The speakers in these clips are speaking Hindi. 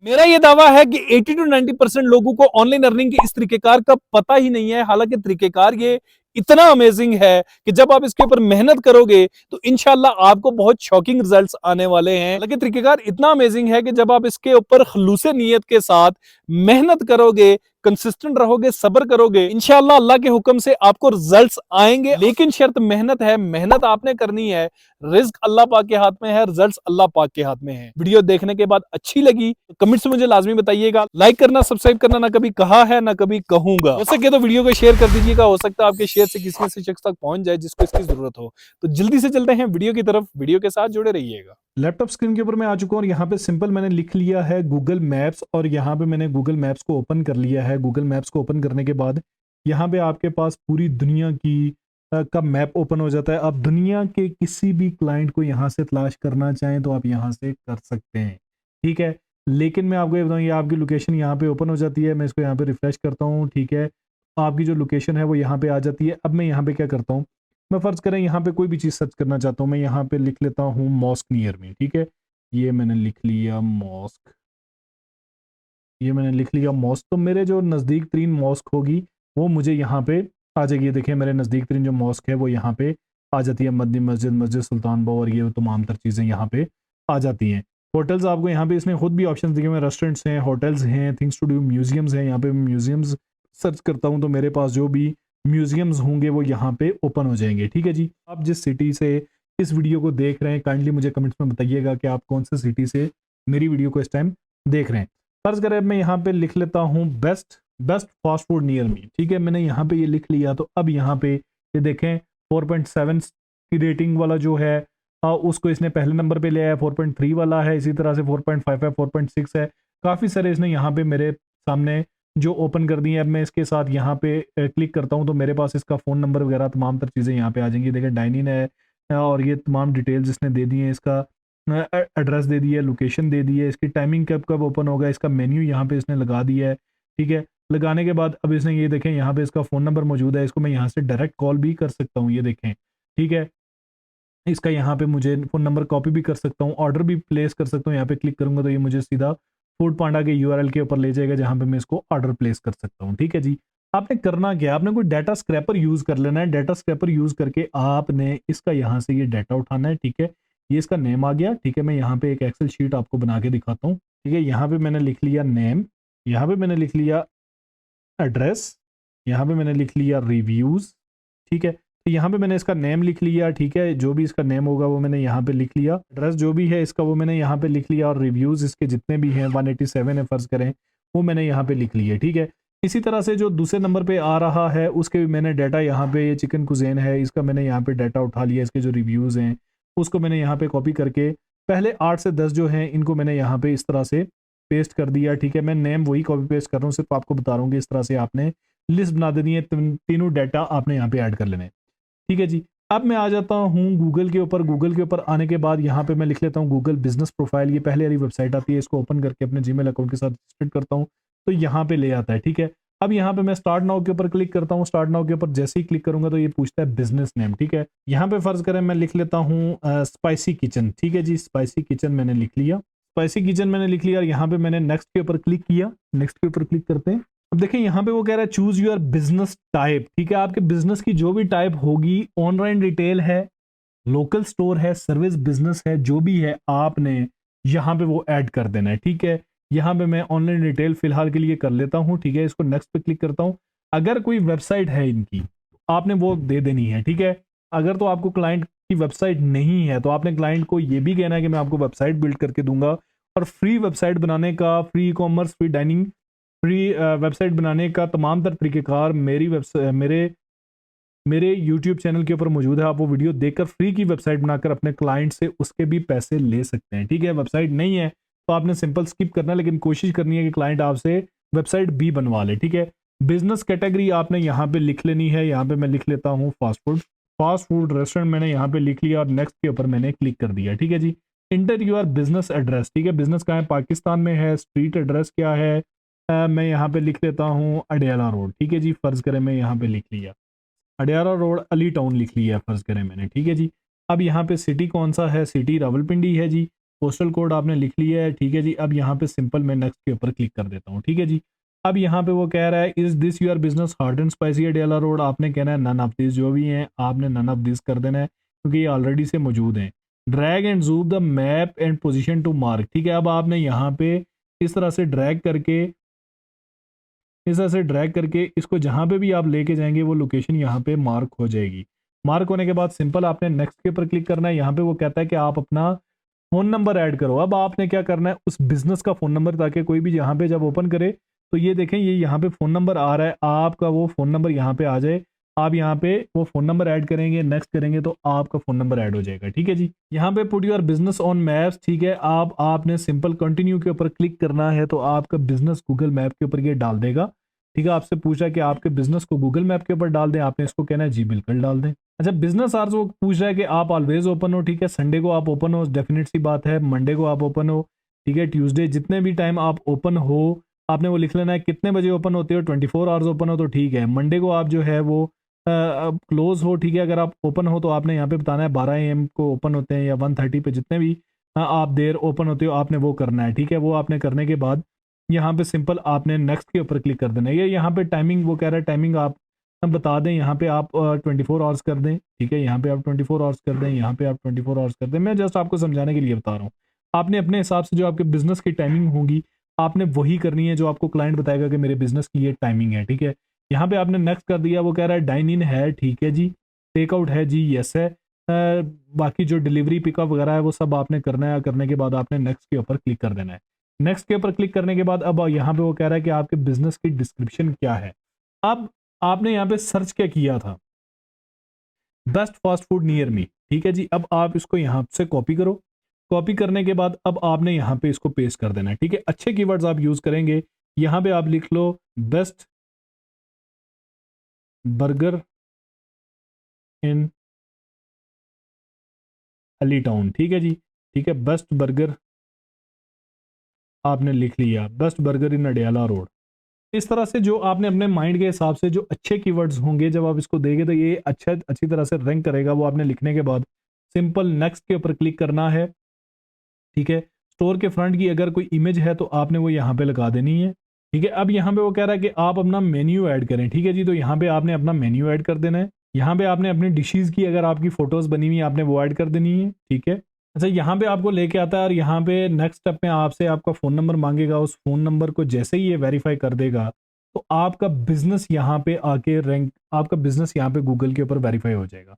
मेरा ये दावा है कि 80 to 90% लोगों को ऑनलाइन अर्निंग के इस तरीकेकार का पता ही नहीं है। हालांकि तरीकेकार ये इतना अमेजिंग है कि जब आप इसके ऊपर मेहनत करोगे तो इंशाल्लाह आपको बहुत शॉकिंग रिजल्ट्स आने वाले हैं। हालांकि तरीकेकार इतना अमेजिंग है कि जब आप इसके ऊपर खलूसे नीयत के साथ मेहनत करोगे, कंसिस्टेंट रहोगे, सब्र करोगे, इंशाल्लाह अल्लाह के हुक्म से आपको रिजल्ट्स आएंगे। लेकिन शर्त मेहनत है, मेहनत आपने करनी है। रिज्क अल्लाह पाक के हाथ में है, रिजल्ट्स अल्लाह पाक के हाथ में है। वीडियो देखने के बाद अच्छी लगी तो कमेंट्स में मुझे लाजमी बताइएगा। लाइक करना, सब्सक्राइब करना ना कभी कहा है ना कभी कहूंगा। हो सके तो वीडियो को शेयर कर दीजिएगा, हो सकता है आपके शेयर से किसी न किसी शख्स तक पहुंच जाए जिसको इसकी जरूरत हो। तो जल्दी से चलते हैं वीडियो की तरफ, वीडियो के साथ जुड़े रहिएगा। लैपटॉप स्क्रीन के ऊपर मैं आ चुका हूँ और यहाँ पे सिंपल मैंने लिख लिया है गूगल मैप्स और यहाँ पे मैंने गूगल मैप्स को ओपन कर लिया है। गूगल मैप्स को ओपन करने के बाद यहाँ पे आपके पास पूरी दुनिया की का मैप ओपन हो जाता है। आप दुनिया के किसी भी क्लाइंट को यहाँ से तलाश करना चाहें तो आप यहाँ से कर सकते हैं, ठीक है। लेकिन मैं आपको ये बताऊँ, ये आपकी लोकेशन यहाँ पे ओपन हो जाती है। मैं इसको यहाँ पे रिफ्रेश करता हूँ, ठीक है। आपकी जो लोकेशन है वो यहाँ पे आ जाती है। अब मैं यहाँ पे क्या करता हूँ, मैं फ़र्ज़ करें यहाँ पे कोई भी चीज़ सर्च करना चाहता हूँ, मैं यहाँ पे लिख लेता हूँ मॉस्क नियर मी, ठीक है। ये मैंने लिख लिया मॉस्क, ये मैंने लिख लिया मॉस्क। तो मेरे जो नज़दीक तरीन मॉस्क होगी वो मुझे यहाँ पे आ जाएगी। ये देखिए मेरे नज़दीक तरीन जो मॉस्क है वो यहाँ पे आ जाती है। मद्दी मस्जिद, मस्जिद सुल्तान बाव और ये तमाम तर चीज़ें यहाँ पे आ जाती हैं। होटल्स आपको यहाँ पे इसने खुद भी ऑप्शन दिए हुए, रेस्टोरेंट्स हैं, होटल्स हैं, थिंग्स टू डू, म्यूजियम्स हैं। यहाँ पे म्यूजियम्स सर्च करता हूँ तो मेरे पास जो भी म्यूजियम्स होंगे वो यहाँ पे ओपन हो जाएंगे, ठीक है जी। आप जिस सिटी से इस वीडियो को देख रहे हैं काइंडली मुझे कमेंट्स में बताइएगा कि आप कौन से सिटी से मेरी वीडियो को इस टाइम देख रहे हैं। फर्ज करें मैं यहाँ पे लिख लेता हूँ best fast food near me, ठीक है। मैंने यहाँ पे ये लिख लिया तो अब यहाँ पे ये देखें 4.7 की रेटिंग वाला जो है उसको इसने पहले नंबर पे ले आया। 4.3 वाला है, इसी तरह से 4.5 है, 4.6 है। काफ़ी सारे इसने यहाँ पे मेरे सामने जो ओपन कर दिए। अब मैं इसके साथ यहाँ पे क्लिक करता हूँ तो मेरे पास इसका फ़ोन नंबर वगैरह तमाम तर चीज़ें यहाँ पे आ जाएंगी। देखें डाइनिंग है और ये तमाम डिटेल्स इसने दे दी हैं। इसका एड्रेस दे दिया है, लोकेशन दे दी है, इसकी टाइमिंग कब कब ओपन होगा, इसका मेन्यू यहाँ पे इसने लगा दिया है, ठीक है। लगाने के बाद अब इसने ये देखें यहाँ पे इसका फ़ोन नंबर मौजूद है। इसको मैं यहाँ से डायरेक्ट कॉल भी कर सकता हूँ, ये देखें, ठीक है। इसका यहाँ पे मुझे फ़ोन नंबर कॉपी भी कर सकता हूँ, ऑर्डर भी प्लेस कर सकता हूँ। यहाँ पे क्लिक करूँगा तो ये मुझे सीधा फूड पांडा के यूआरएल के ऊपर ले जाएगा जहाँ पे मैं इसको ऑर्डर प्लेस कर सकता हूँ, ठीक है जी। आपने करना क्या, आपने कोई डाटा स्क्रैपर यूज़ कर लेना है। डाटा स्क्रैपर यूज़ करके आपने इसका यहाँ से ये डाटा उठाना है, ठीक है। ये इसका नेम आ गया, ठीक है। मैं यहाँ पे एक एक्सेल शीट आपको बना के दिखाता हूँ, ठीक है। यहाँ पे मैंने लिख लिया नेम, यहाँ पे मैंने लिख लिया एड्रेस, यहाँ पे मैंने लिख लिया रिव्यूज़, ठीक है। तो यहाँ पे मैंने इसका नेम लिख लिया, ठीक है। जो भी इसका नेम होगा वो मैंने यहाँ पे लिख लिया। एड्रेस जो भी है इसका वो मैंने यहाँ पे लिख लिया और रिव्यूज़ इसके जितने भी हैं 187 है फ़र्ज़ करें, वो मैंने यहाँ पे लिख लिए, ठीक है। इसी तरह से जो दूसरे नंबर पे आ रहा है उसके भी मैंने डाटा यहाँ पे, ये चिकन कुज़ीन है, इसका मैंने यहाँ पे डाटा उठा लिया। इसके जो रिव्यूज़ हैं उसको मैंने यहाँ पे कॉपी करके पहले 8 से 10 जो हैं इनको मैंने यहाँ पे इस तरह से पेस्ट कर दिया, ठीक है। मैं नेम वही कॉपी पेस्ट कर रहा हूँ, सिर्फ आपको बता रहा हूँ कि इस तरह से आपने लिस्ट बना देनी है। तीनों डाटा आपने यहाँ पे ऐड कर लेने, ठीक है जी। अब मैं आ जाता हूँ गूगल के ऊपर। गूगल के ऊपर आने के बाद यहाँ पे मैं लिख लेता हूँ गूगल बिजनेस प्रोफाइल। ये पहले वाली वेबसाइट आती है, इसको ओपन करके अपने जीमेल अकाउंट के साथ रजिस्टर करता हूँ तो यहाँ पे ले आता है, ठीक है। अब यहाँ पे मैं स्टार्ट नाउ के ऊपर क्लिक करता हूँ। स्टार्ट नाउ के ऊपर जैसे ही क्लिक करूंगा तो ये पूछता है बिजनेस नेम, ठीक है। यहाँ पे फर्ज करें मैं लिख लेता हूँ स्पाइसी किचन, ठीक है जी। स्पाइसी किचन मैंने लिख लिया, स्पाइसी किचन मैंने लिख लिया और यहाँ पे मैंने नेक्स्ट के ऊपर क्लिक किया। नेक्स्ट के ऊपर क्लिक करते हैं। अब देखें यहाँ पे वो कह रहा है चूज योर बिजनेस टाइप, ठीक है। आपके बिजनेस की जो भी टाइप होगी, ऑनलाइन रिटेल है, लोकल स्टोर है, सर्विस बिजनेस है, जो भी है आपने यहाँ पे वो ऐड कर देना है, ठीक है। यहाँ पे मैं ऑनलाइन रिटेल फिलहाल के लिए कर लेता हूँ, ठीक है। इसको नेक्स्ट पे क्लिक करता हूँ। अगर कोई वेबसाइट है इनकी आपने वो दे देनी है, ठीक है। अगर तो आपको क्लाइंट की वेबसाइट नहीं है तो आपने क्लाइंट को ये भी कहना है कि मैं आपको वेबसाइट बिल्ड करके दूंगा। और फ्री वेबसाइट बनाने का, free e commerce, free dining, free website बनाने का तमाम तर तरीक़ेकार मेरी वेबसाइट मेरे YouTube चैनल के ऊपर मौजूद है। आप वो वीडियो देखकर फ्री की वेबसाइट बनाकर अपने क्लाइंट से उसके भी पैसे ले सकते हैं, ठीक है। वेबसाइट नहीं है तो आपने सिंपल स्किप करना है, लेकिन कोशिश करनी है कि क्लाइंट आपसे वेबसाइट भी बनवा ले, ठीक है। बिजनेस कैटेगरी आपने यहाँ पे लिख लेनी है। यहाँ पे मैं लिख लेता हूँ फास्ट फूड रेस्टोरेंट मैंने यहाँ पे लिख लिया और नेक्स्ट के ऊपर मैंने क्लिक कर दिया, ठीक है जी। इंटर योर बिजनेस एड्रेस, ठीक है। बिजनेस कहाँ है, पाकिस्तान में है। स्ट्रीट एड्रेस क्या है, मैं यहाँ पे लिख लेता हूँ अडियाला रोड, ठीक है जी। फर्ज करें मैं यहाँ पे लिख लिया अडियाला रोड, अली टाउन लिख लिया फर्ज करें मैंने, ठीक है जी। अब यहाँ पे सिटी कौन सा है, सिटी रावलपिंडी है जी। पोस्टल कोड आपने लिख लिया है, ठीक है जी। अब यहाँ पे सिंपल मैं नेक्स्ट के ऊपर क्लिक कर देता हूँ, ठीक है जी। अब यहाँ पे वो कह रहा है is this your business hot and spicy अडेला रोड, आपने कहना है नन ऑफ दिस, जो भी हैं आपने नन ऑफ दिस कर देना है क्योंकि ये ऑलरेडी से मौजूद हैं। Drag and zoom the map and position to mark, ठीक है। अब आपने यहाँ पे इस तरह से ड्रैग करके, इस तरह से ड्रैग करके इसको जहाँ पे भी आप लेके जाएंगे वो लोकेशन यहाँ पे मार्क हो जाएगी। मार्क होने के बाद सिंपल आपने नेक्स्ट के ऊपर क्लिक करना है। यहाँ पे वो कहता है कि आप अपना फ़ोन नंबर ऐड करो। अब आपने क्या करना है, उस बिज़नेस का फ़ोन नंबर, ताकि कोई भी यहाँ पे जब ओपन करे तो ये देखें ये यहाँ पे फ़ोन नंबर आ रहा है, आपका वो फ़ोन नंबर यहाँ पे आ जाए। आप यहाँ पे वो फ़ोन नंबर ऐड करेंगे, नेक्स्ट करेंगे तो आपका फ़ोन नंबर ऐड हो जाएगा, ठीक है जी। यहाँ पे put your business on maps, ठीक है। आपने सिंपल कंटिन्यू के ऊपर क्लिक करना है तो आपका बिज़नेस गूगल मैप के ऊपर ये डाल देगा, ठीक है। आपसे पूछा है कि आपके बिज़नेस को गूगल मैप के ऊपर डाल दें, आपने इसको कहना है जी बिल्कुल डाल दें। अच्छा, बिजनेस आवर्स वो पूछ रहा है कि आप ऑलवेज ओपन हो, ठीक है। संडे को आप ओपन हो, डेफिनेट सी बात है। मंडे को आप ओपन हो, ठीक है। ट्यूसडे, जितने भी टाइम आप ओपन हो आपने वो लिख लेना है कितने बजे ओपन होते हो। 24 आवर्स ओपन हो तो ठीक है। मंडे को आप जो है वो क्लोज हो, ठीक है। अगर आप ओपन हो तो आपने यहाँ पे बताना है 12 AM को ओपन होते हैं या 1:30 पे, जितने भी आप देर ओपन होते हो आपने वो करना है, ठीक है। वो आपने करने के बाद यहाँ पे सिंपल आपने नेक्स्ट के ऊपर क्लिक कर देना है। ये यहाँ पे टाइमिंग वो कह रहा है, टाइमिंग आप बता दें, यहाँ पे आप 24 आवर्स कर दें, ठीक है। यहाँ पे आप 24 आवर्स कर दें, यहाँ पे आप 24 आवर्स कर दें। मैं जस्ट आपको समझाने के लिए बता रहा हूँ। आपने अपने हिसाब से जो आपके बिजनेस की टाइमिंग होगी आपने वही करनी है जो आपको क्लाइंट बताएगा कि मेरे बिजनेस की ये टाइमिंग है, ठीक है। यहाँ पे आपने नेक्स्ट कर दिया। वो कह रहा है डाइन इन है, ठीक है जी। टेकआउट है जी, यस है। बाकी जो डिलीवरी पिकअप वगैरह है वो सब आपने करना है। करने के बाद आपने नेक्स्ट के ऊपर क्लिक कर देना है। नेक्स्ट के ऊपर क्लिक करने के बाद अब यहाँ पे वो कह रहा है कि आपके बिजनेस की डिस्क्रिप्शन क्या है। अब आपने यहाँ पे सर्च क्या किया था, best fast food near me, ठीक है जी। अब आप इसको यहाँ से कॉपी करो। कॉपी करने के बाद अब आपने यहाँ पे इसको पेस्ट कर देना है, ठीक है। अच्छे कीवर्ड्स आप यूज करेंगे। यहाँ पे आप लिख लो बेस्ट बर्गर इन अली टाउन, ठीक है जी। ठीक है, बेस्ट बर्गर आपने लिख लिया, बेस्ट बर्गर इन अडियाला रोड। इस तरह से जो आपने अपने माइंड के हिसाब से जो अच्छे कीवर्ड्स होंगे जब आप इसको देंगे तो ये अच्छी तरह से रैंक करेगा। वो आपने लिखने के बाद सिंपल नेक्स्ट के ऊपर क्लिक करना है, ठीक है। स्टोर के फ्रंट की अगर कोई इमेज है तो आपने वो यहाँ पे लगा देनी है, ठीक है। अब यहाँ पे वो कह रहा है कि आप अपना मेन्यू ऐड करें, ठीक है जी। तो यहाँ पे आपने अपना मेन्यू ऐड कर देना है। यहाँ पे आपने अपनी डिशेज की अगर आपकी फोटोज बनी हुई आपने वो ऐड कर देनी है, ठीक है। अच्छा, यहाँ पे आपको लेके आता है और यहाँ पे नेक्स्ट स्टेप में आपसे आपका फ़ोन नंबर मांगेगा। उस फ़ोन नंबर को जैसे ही ये वेरीफाई कर देगा तो आपका बिजनेस यहाँ पे आके रैंक, आपका बिजनेस यहाँ पे गूगल के ऊपर वेरीफाई हो जाएगा।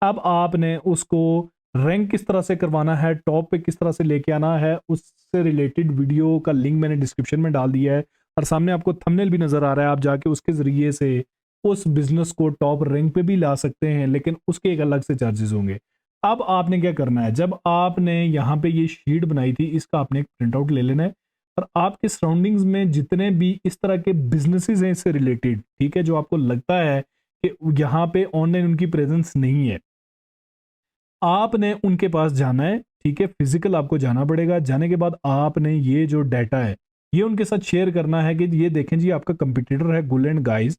अब आपने उसको रैंक किस तरह से करवाना है, टॉप पे किस तरह से लेके आना है, उससे रिलेटेड वीडियो का लिंक मैंने डिस्क्रिप्शन में डाल दिया है और सामने आपको थंबनेल भी नज़र आ रहा है। आप जाके उसके ज़रिए से उस बिज़नेस को टॉप रैंक पे भी ला सकते हैं, लेकिन उसके एक अलग से चार्जेस होंगे। अब आपने क्या करना है, जब आपने यहाँ पे ये शीट बनाई थी इसका आपने एक प्रिंट आउट ले लेना है और आपके सराउंडिंग्स में जितने भी इस तरह के बिजनेसेस हैं इससे रिलेटेड, ठीक है, जो आपको लगता है कि यहाँ पे ऑनलाइन उनकी प्रेजेंस नहीं है, आपने उनके पास जाना है, ठीक है। फिजिकल आपको जाना पड़ेगा। जाने के बाद आपने ये जो डाटा है ये उनके साथ शेयर करना है कि ये देखें जी आपका कंपटीटर है गुल एंड गाइस।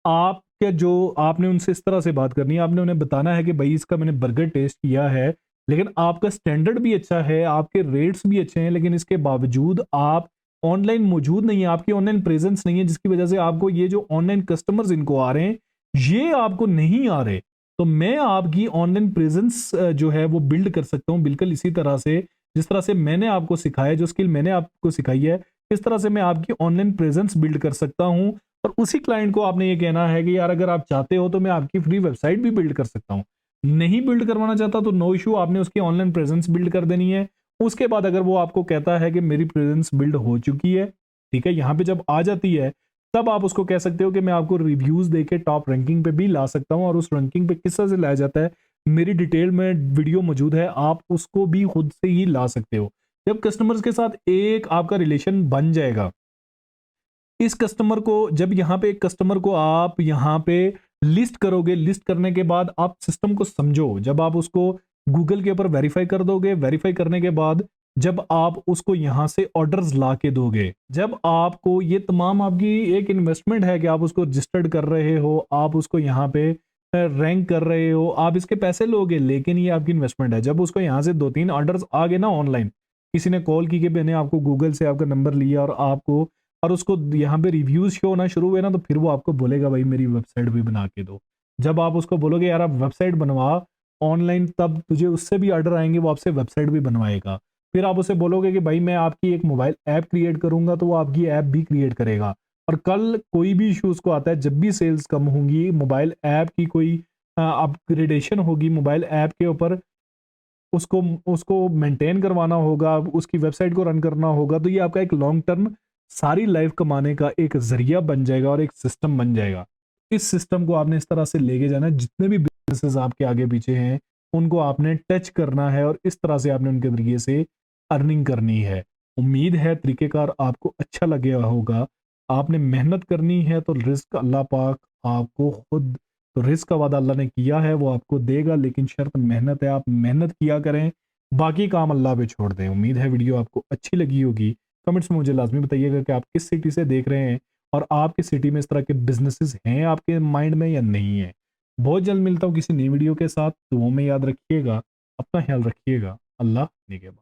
आपके जो आपने उनसे इस तरह से बात करनी है, आपने उन्हें बताना है कि भाई इसका मैंने बर्गर टेस्ट किया है लेकिन आपका स्टैंडर्ड भी अच्छा है, आपके रेट्स भी अच्छे हैं, लेकिन इसके बावजूद आप ऑनलाइन मौजूद नहीं है, आपकी ऑनलाइन प्रेजेंस नहीं है, जिसकी वजह से आपको ये जो ऑनलाइन कस्टमर्स इनको आ रहे हैं ये आपको नहीं आ रहे। तो मैं आपकी ऑनलाइन प्रेजेंस जो है वो बिल्ड कर सकता हूँ बिल्कुल इसी तरह से जिस तरह से मैंने आपको सिखाया, जो स्किल मैंने आपको सिखाई है इस तरह से मैं आपकी ऑनलाइन प्रेजेंस बिल्ड कर सकता हूँ। और उसी क्लाइंट को आपने ये कहना है कि यार अगर आप चाहते हो तो मैं आपकी फ्री वेबसाइट भी बिल्ड कर सकता हूँ। नहीं बिल्ड करवाना चाहता तो नो इशू, आपने उसकी ऑनलाइन प्रेजेंस बिल्ड कर देनी है। उसके बाद अगर वो आपको कहता है कि मेरी प्रेजेंस बिल्ड हो चुकी है, ठीक है, यहाँ पे जब आ जाती है तब आप उसको कह सकते हो कि मैं आपको रिव्यूज देके टॉप रैंकिंग पे भी ला सकता हूँ। और उस रैंकिंग पे किस तरह से लाया जाता है मेरी डिटेल में वीडियो मौजूद है, आप उसको भी खुद से ही ला सकते हो। जब कस्टमर्स के साथ एक आपका रिलेशन बन जाएगा, इस कस्टमर को जब यहाँ पे एक कस्टमर को आप यहाँ पे लिस्ट करोगे, लिस्ट करने के बाद आप सिस्टम को समझो, जब आप उसको गूगल के ऊपर वेरीफाई कर दोगे, वेरीफाई करने के बाद जब आप उसको यहाँ से ऑर्डर्स ला के दोगे, जब आपको ये तमाम आपकी एक इन्वेस्टमेंट है कि आप उसको रजिस्टर्ड कर रहे हो, आप उसको यहाँ पे रैंक कर रहे हो, आप इसके पैसे लोगे, लेकिन ये आपकी इन्वेस्टमेंट है। जब उसको यहाँ से 2-3 ऑर्डर्स आ गए ना ऑनलाइन, किसी ने कॉल की कि मैंने आपको गूगल से आपका नंबर लिया और आपको और उसको यहाँ पे रिव्यूज शो होना शुरू हुए ना, तो फिर वो आपको बोलेगा भाई मेरी वेबसाइट भी बना के दो। जब आप उसको बोलोगे यार आप वेबसाइट बनवा ऑनलाइन, तब तुझे उससे भी ऑर्डर आएंगे, वो आपसे वेबसाइट भी बनवाएगा। फिर आप उसे बोलोगे कि भाई मैं आपकी एक मोबाइल ऐप क्रिएट करूंगा, तो वो आपकी ऐप भी क्रिएट करेगा। और कल कोई भी इशू उसको आता है, जब भी सेल्स कम होंगी, मोबाइल ऐप की कोई अपग्रेडेशन होगी मोबाइल ऐप के ऊपर, उसको उसको मेंटेन करवाना होगा, उसकी वेबसाइट को रन करना होगा, तो ये आपका एक लॉन्ग टर्म सारी लाइफ कमाने का एक जरिया बन जाएगा और एक सिस्टम बन जाएगा। इस सिस्टम को आपने इस तरह से लेके जाना है, जितने भी बिजनेसेस आपके आगे पीछे हैं उनको आपने टच करना है और इस तरह से आपने उनके तरीके से अर्निंग करनी है। उम्मीद है तरीकेकार आपको अच्छा लगे होगा। आपने मेहनत करनी है तो रिस्क अल्लाह पाक आपको खुद, तो रिस्क का वादा अल्लाह ने किया है वो आपको देगा, लेकिन शर्त मेहनत है। आप मेहनत किया करें, बाकी काम अल्लाह पे छोड़ दें। उम्मीद है वीडियो आपको अच्छी लगी होगी। कमेंट्स में मुझे लाजमी बताइएगा कि आप किस सिटी से देख रहे हैं और आपकी सिटी में इस तरह के बिजनेसेस हैं आपके माइंड में या नहीं है। बहुत जल्द मिलता हूँ किसी नई वीडियो के साथ। दुआओं में याद रखिएगा, अपना ख्याल रखिएगा। अल्लाह निगहबान।